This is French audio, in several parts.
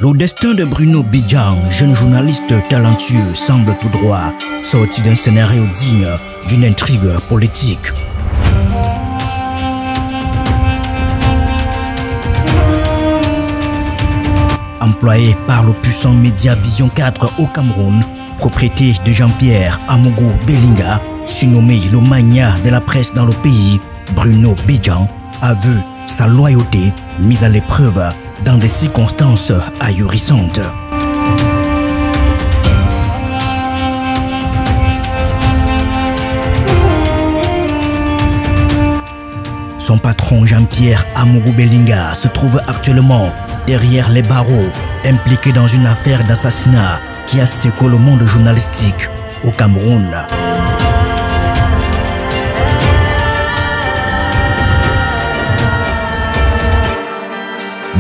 Le destin de Bruno Bidjan, jeune journaliste talentueux, semble tout droit sorti d'un scénario digne d'une intrigue politique. Employé par le puissant média Vision 4 au Cameroun, propriété de Jean-Pierre Amougou Belinga, surnommé le mania de la presse dans le pays, Bruno Bidjan a vu sa loyauté mise à l'épreuve dans des circonstances ahurissantes. Son patron Jean-Pierre Amougou Belinga se trouve actuellement derrière les barreaux, impliqué dans une affaire d'assassinat qui a secoué le monde journalistique au Cameroun.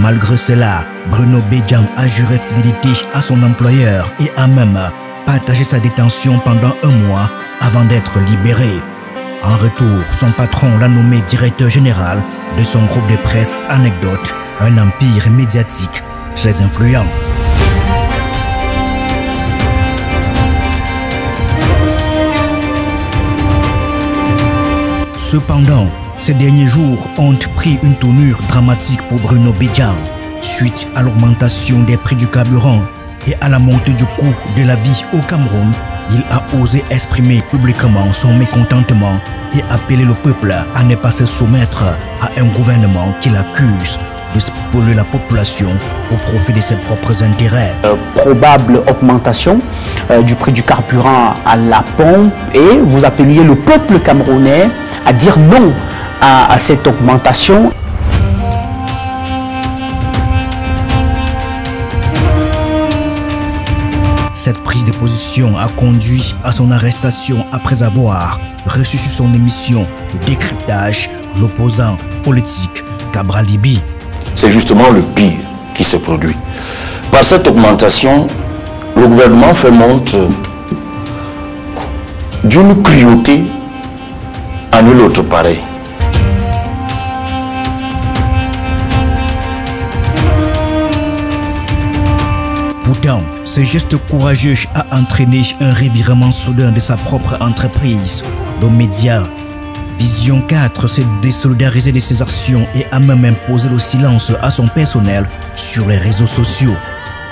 Malgré cela, Bruno Bidjan a juré fidélité à son employeur et a même partagé sa détention pendant un mois avant d'être libéré. En retour, son patron l'a nommé directeur général de son groupe de presse Anecdote, un empire médiatique très influent. Cependant, ces derniers jours ont pris une tournure dramatique pour Bruno Bidjan. Suite à l'augmentation des prix du carburant et à la montée du coût de la vie au Cameroun, il a osé exprimer publiquement son mécontentement et appeler le peuple à ne pas se soumettre à un gouvernement qu'il accuse de spolier la population au profit de ses propres intérêts. Probable augmentation du prix du carburant à la pompe, et vous appeliez le peuple camerounais à dire non à cette augmentation. Cette prise de position a conduit à son arrestation après avoir reçu sur son émission de décryptage l'opposant politique Cabral Libby. C'est justement le pire qui se produit. Par cette augmentation, le gouvernement fait montre d'une cruauté à nul autre pareil. Pourtant, ce geste courageux a entraîné un revirement soudain de sa propre entreprise. Le média Vision 4 s'est désolidarisé de ses actions et a même imposé le silence à son personnel sur les réseaux sociaux.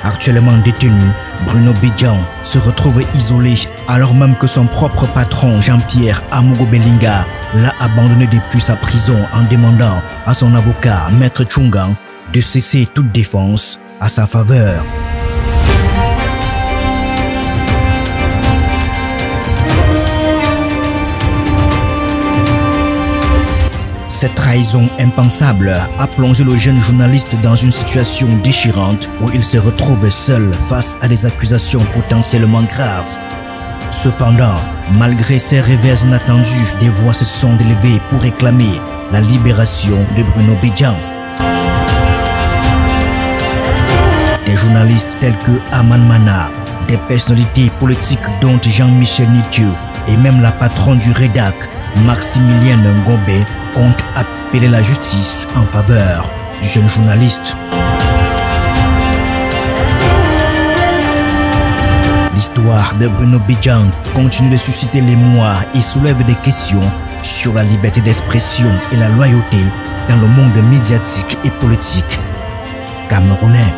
Actuellement détenu, Bruno Bidjan se retrouve isolé alors même que son propre patron Jean-Pierre Amougou Belinga l'a abandonné depuis sa prison en demandant à son avocat Maître Tchungang de cesser toute défense à sa faveur. Cette trahison impensable a plongé le jeune journaliste dans une situation déchirante où il se retrouve seul face à des accusations potentiellement graves. Cependant, malgré ces revers inattendus, des voix se sont élevées pour réclamer la libération de Bruno Bidjan. Des journalistes tels que Aman Mana, des personnalités politiques dont Jean-Michel Nitieu et même la patronne du Redac, Maximilienne Ngombe, ont appelé la justice en faveur du jeune journaliste. L'histoire de Bruno Bidjan continue de susciter l'émoi et soulève des questions sur la liberté d'expression et la loyauté dans le monde médiatique et politique camerounais.